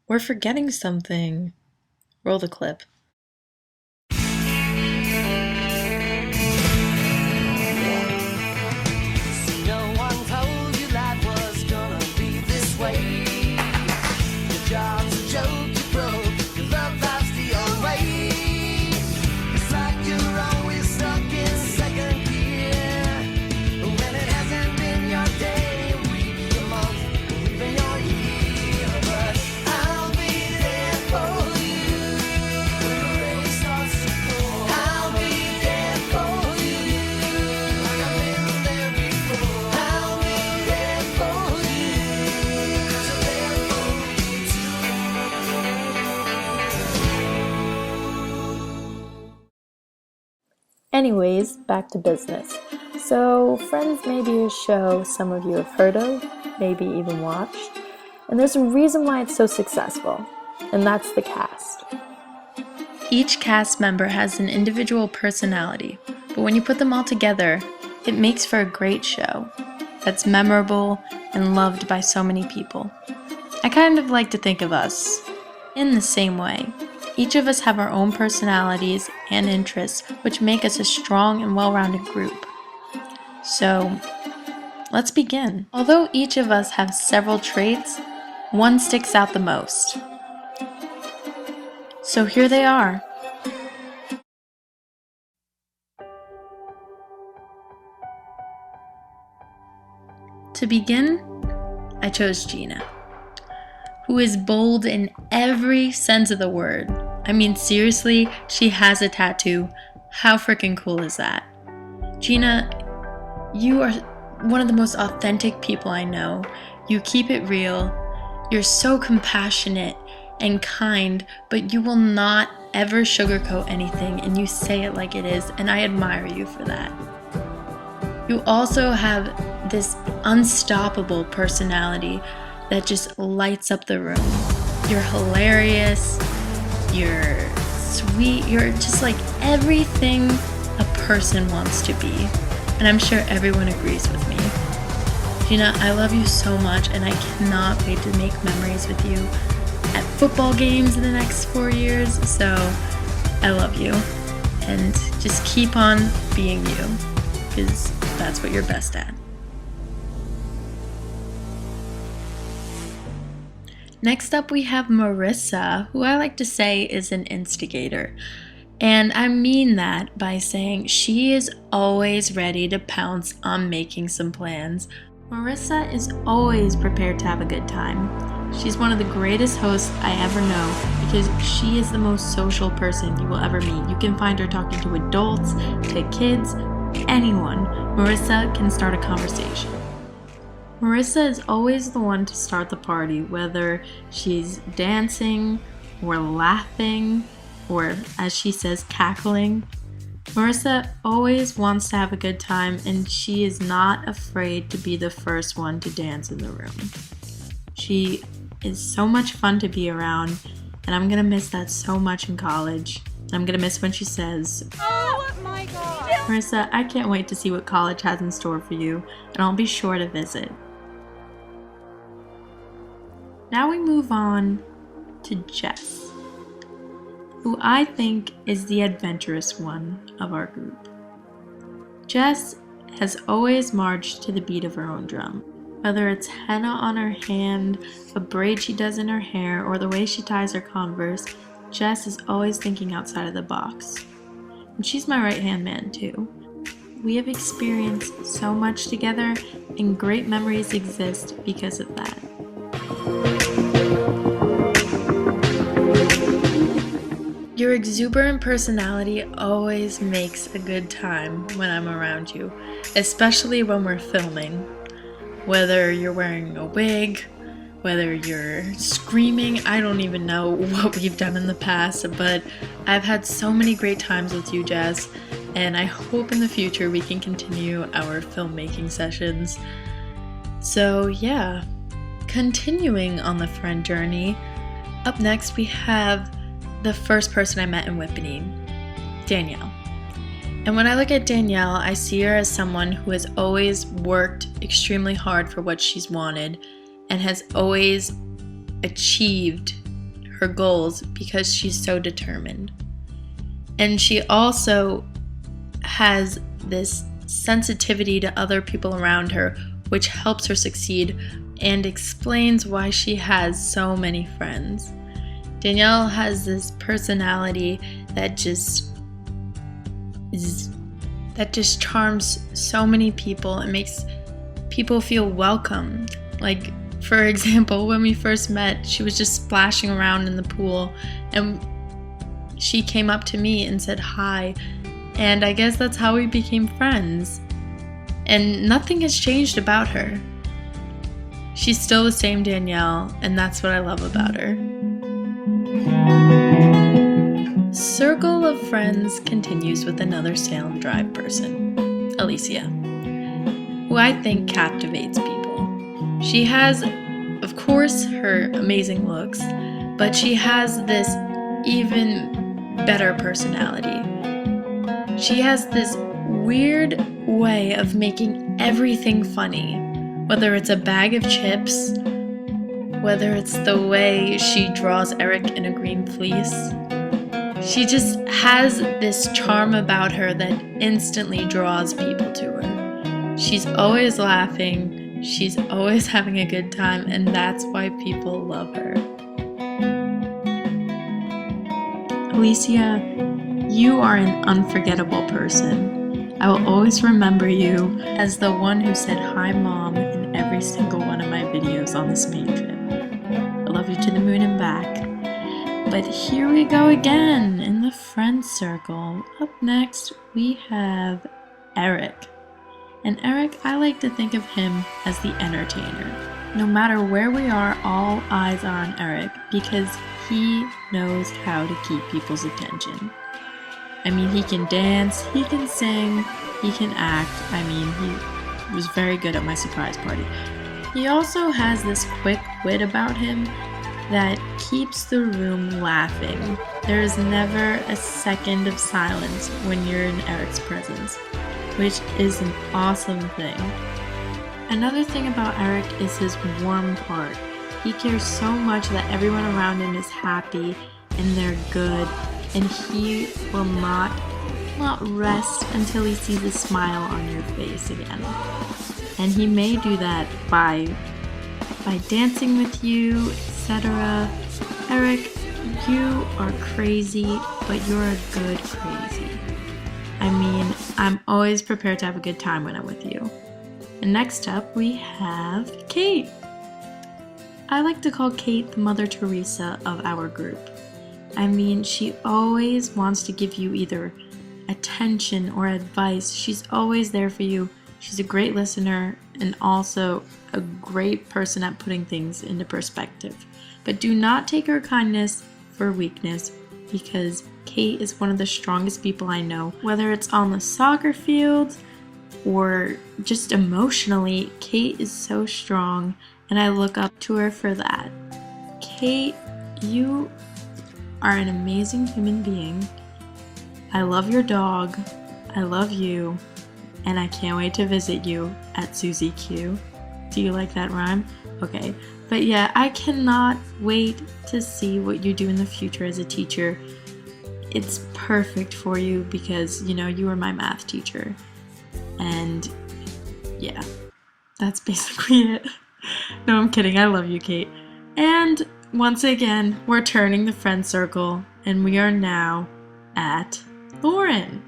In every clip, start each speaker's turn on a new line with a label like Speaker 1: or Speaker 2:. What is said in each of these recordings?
Speaker 1: We're forgetting something. Roll the clip.
Speaker 2: No one told you life was gonna be this way. Your job's a joke, you broke, your love life's the old way. It's like you're always stuck in second gear. When it hasn't been your day, your week, your month, or even your year. But I'll be there for you when the rain starts to pour. I'll be there for you like I've been there before. I'll be there for you 'cause I'm there for you too.
Speaker 1: Anyways, back to business. So, Friends may be a show some of you have heard of, maybe even watched, and there's a reason why it's so successful, and that's the cast. Each cast member has an individual personality, but when you put them all together, it makes for a great show that's memorable and loved by so many people. I kind of like to think of us in the same way. Each of us have our own personalities and interests, which make us a strong and well-rounded group. So, let's begin. Although each of us has several traits, one sticks out the most. So here they are. To begin, I chose Gina, who is bold in every sense of the word. I mean, seriously, she has a tattoo. How freaking cool is that? Gina, you are one of the most authentic people I know. You keep it real. You're so compassionate and kind, but you will not ever sugarcoat anything, and you say it like it is, and I admire you for that. You also have this unstoppable personality that just lights up the room. You're hilarious, you're sweet, you're just like everything a person wants to be. And I'm sure everyone agrees with me. Gina, I love you so much, and I cannot wait to make memories with you at football games in the next 4 years. So I love you, and just keep on being you, because that's what you're best at. Next up, we have Marissa, who I like to say is an instigator. And I mean that by saying she is always ready to pounce on making some plans. Marissa is always prepared to have a good time. She's one of the greatest hosts I ever know because she is the most social person you will ever meet. You can find her talking to adults, to kids, anyone. Marissa can start a conversation. Marissa is always the one to start the party, whether she's dancing or laughing or, as she says, cackling. Marissa always wants to have a good time, and she is not afraid to be the first one to dance in the room. She is so much fun to be around, and I'm gonna miss that so much in college. I'm gonna miss when she says,
Speaker 3: "Oh my God!"
Speaker 1: Marissa, I can't wait to see what college has in store for you, and I'll be sure to visit. Now we move on to Jess, who I think is the adventurous one of our group. Jess has always marched to the beat of her own drum. Whether it's henna on her hand, a braid she does in her hair, or the way she ties her Converse, Jess is always thinking outside of the box. And she's my right-hand man too. We have experienced so much together, and great memories exist because of that. Your exuberant personality always makes a good time when I'm around you, especially when we're filming. Whether you're wearing a wig, whether you're screaming, I don't even know what we've done in the past, but I've had so many great times with you, Jess, and I hope in the future we can continue our filmmaking sessions. So yeah, continuing on the friend journey, up next we have the first person I met in Whippany, Danielle. And when I look at Danielle, I see her as someone who has always worked extremely hard for what she's wanted and has always achieved her goals because she's so determined. And she also has this sensitivity to other people around her, which helps her succeed and explains why she has so many friends. Danielle has this personality that just charms so many people and makes people feel welcome. Like, for example, when we first met, she was just splashing around in the pool and she came up to me and said hi, and I guess that's how we became friends. And nothing has changed about her. She's still the same Danielle, and that's what I love about her. Circle of Friends continues with another Salem Drive person, Alicia, who I think captivates people. She has, of course, her amazing looks, but she has this even better personality. She has this weird way of making everything funny, whether it's a bag of chips, whether it's the way she draws Eric in a green fleece. She just has this charm about her that instantly draws people to her. She's always laughing, she's always having a good time, and that's why people love her. Alicia, you are an unforgettable person. I will always remember you as the one who said hi mom in every single one of my videos on the Spain trip. I love you to the moon and back. But here we go again in the friend circle. Up next, we have Eric. And Eric, I like to think of him as the entertainer. No matter where we are, all eyes are on Eric because he knows how to keep people's attention. I mean, he can dance, he can sing, he can act. I mean, he was very good at my surprise party. He also has this quick wit about him that keeps the room laughing. There is never a second of silence when you're in Eric's presence, which is an awesome thing. Another thing about Eric is his warm heart. He cares so much that everyone around him is happy and they're good, and he will not rest until he sees a smile on your face again. And he may do that by dancing with you, etc. Eric, you are crazy, but you're a good crazy. I mean, I'm always prepared to have a good time when I'm with you. And next up, we have Kate. I like to call Kate the Mother Teresa of our group. I mean, she always wants to give you either attention or advice. She's always there for you. She's a great listener and also a great person at putting things into perspective. But do not take her kindness for weakness, because Kate is one of the strongest people I know. Whether it's on the soccer field or just emotionally, Kate is so strong, and I look up to her for that. Kate, you are an amazing human being. I love your dog. I love you. And I can't wait to visit you at Susie Q. Do you like that rhyme? Okay. But yeah, I cannot wait to see what you do in the future as a teacher. It's perfect for you because, you know, you were my math teacher. And yeah, that's basically it. No, I'm kidding. I love you, Kate. And once again, we're turning the friend circle, and we are now at Lauren.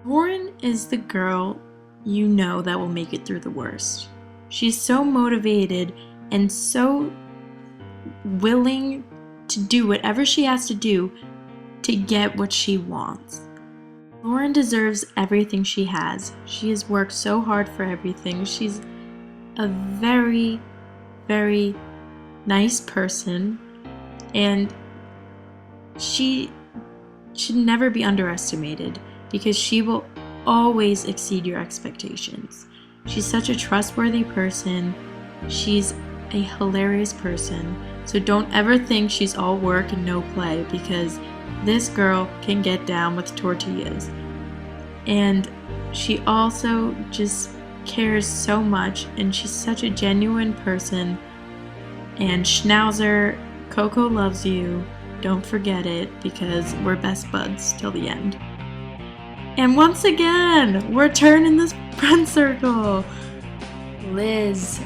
Speaker 1: Lauren is the girl you know that will make it through the worst. She's so motivated and so willing to do whatever she has to do to get what she wants. Lauren deserves everything she has. She has worked so hard for everything. She's a very, very nice person, and she should never be underestimated because she will always exceed your expectations. She's such a trustworthy person. She's a hilarious person. So don't ever think she's all work and no play, because this girl can get down with tortillas. And she also just cares so much, and she's such a genuine person. And Schnauzer, Coco loves you. Don't forget it, because we're best buds till the end. And once again, we're turning this friend circle. Liz,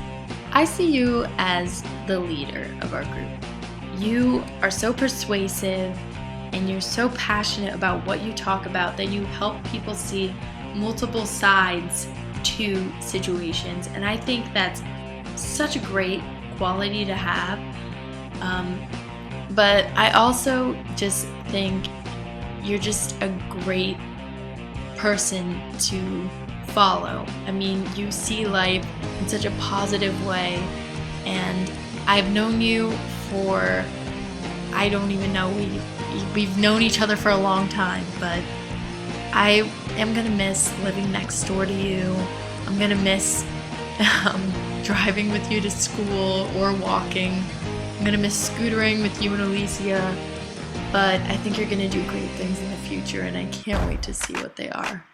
Speaker 1: I see you as the leader of our group. You are so persuasive and you're so passionate about what you talk about that you help people see multiple sides to situations. And I think that's such a great quality to have. But I also just think you're just a great person to follow. I mean, you see life in such a positive way, and I've known you for, I don't even know, we've known each other for a long time, but I am gonna miss living next door to you. I'm gonna miss driving with you to school or walking. I'm gonna miss scootering with you and Alicia, but I think you're gonna do great things in the future, and I can't wait to see what they are.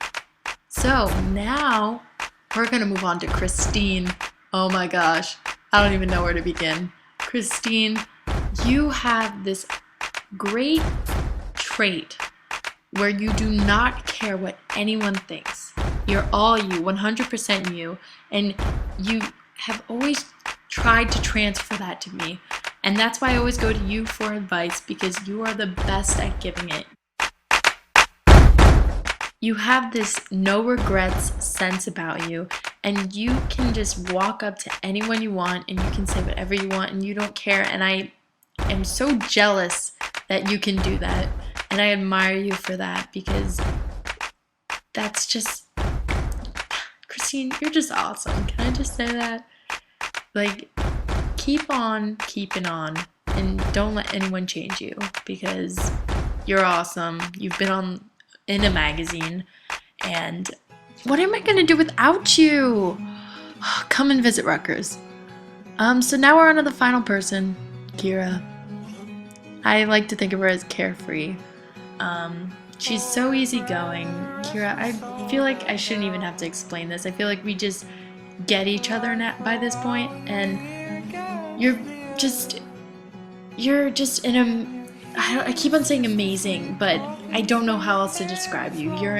Speaker 1: So now we're gonna move on to Christine. Oh my gosh, I don't even know where to begin. Christine, you have this great trait where you do not care what anyone thinks. You're all you, 100% you, and you have always tried to transfer that to me. And that's why I always go to you for advice, because you are the best at giving it. You have this no regrets sense about you, and you can just walk up to anyone you want and you can say whatever you want and you don't care. And I am so jealous that you can do that, and I admire you for that, because that's just, Christine, you're just awesome. Can I just say that? Like, keep on keeping on, and don't let anyone change you, because you're awesome. You've been in a magazine, and what am I gonna do without you? Come and visit Rutgers. So now we're on to the final person, Kira. I like to think of her as carefree. She's so easygoing. Kira, I feel like I shouldn't even have to explain this. I feel like we just get each other by this point, and you're just I keep on saying amazing, but I don't know how else to describe you. You're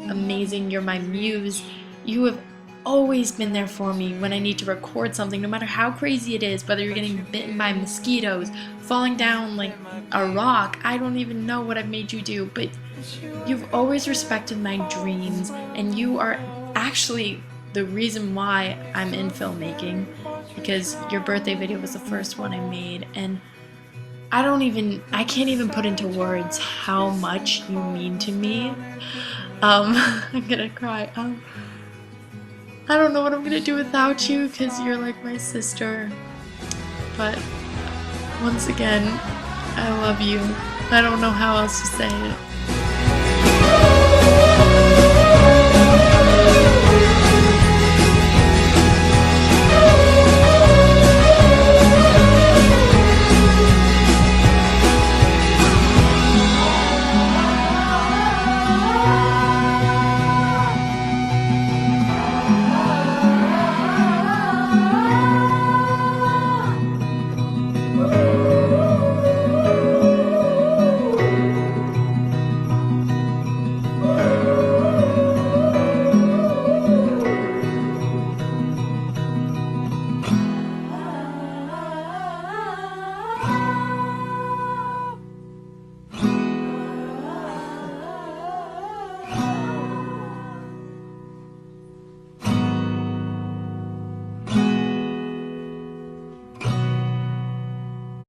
Speaker 1: amazing. You're my muse. You have always been there for me when I need to record something, no matter how crazy it is, whether you're getting bitten by mosquitoes, falling down like a rock. I don't even know what I've made you do, but you've always respected my dreams, and you are actually the reason why I'm in filmmaking, because your birthday video was the first one I made, and I can't even put into words how much you mean to me. I'm gonna cry. I don't know what I'm gonna do without you, because you're like my sister. But once again, I love you. I don't know how else to say it.